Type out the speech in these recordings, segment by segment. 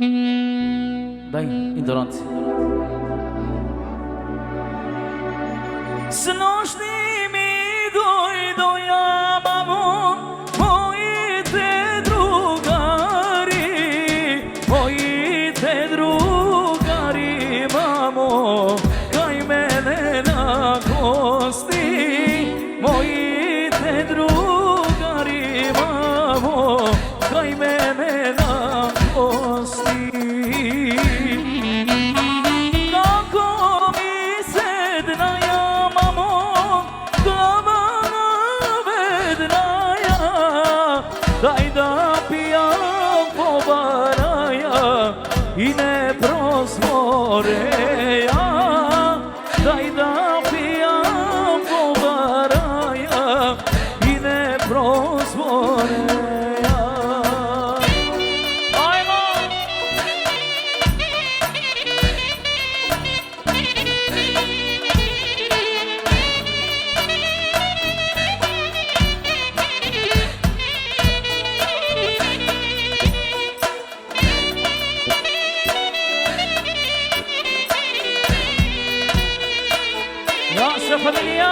Daj, indolanci. S noćnimi dojamamo moji te drugari, mamo, kaj mene na gosti, moji te drugari, mamo, kaj mene na gosti. Daj da pijam po baraja i ne prozvoreja. Daj da pijam po baraja i ne prozvoreja. Ajmo! Naša familija.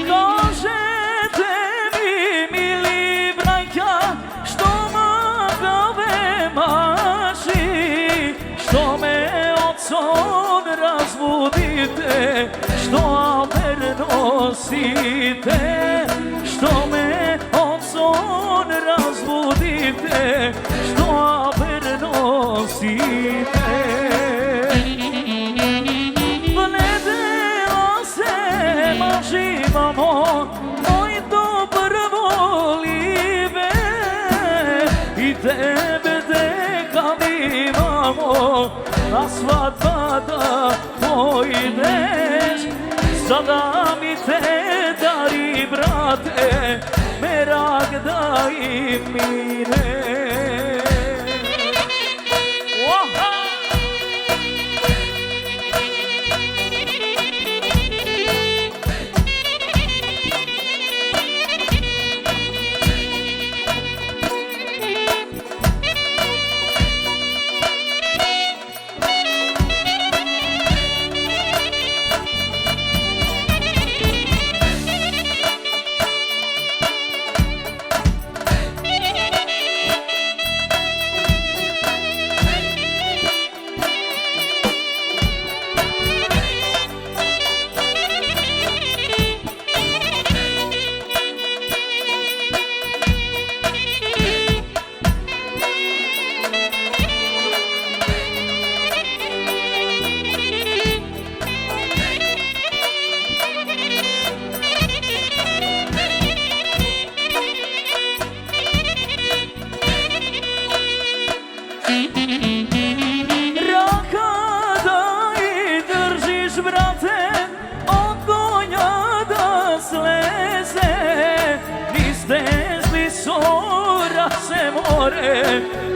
Kažete mi, mili brajka, što magave maši, što me ocon razbudite, što aver nosite, što me ocon razbudite, što aver nosite. Vledela se maživamo, moj dobar volive, i tebe dekalivamo, na svadba da pojdeš, sada mi te dari, brate, merak da im mine.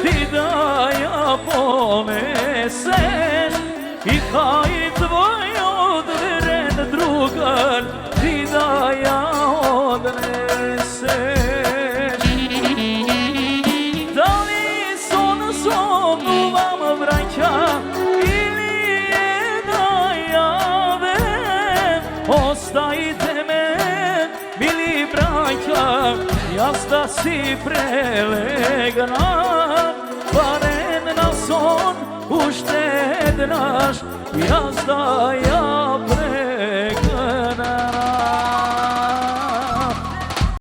Ti da ja poneseš i kaj tvoj odveren drugar ti da ja odneseš. Da li son sobnu vam vraća ili je najave, ostajte me, mili braća, jazda si prelegna, barem na son uštednaš, jazda ja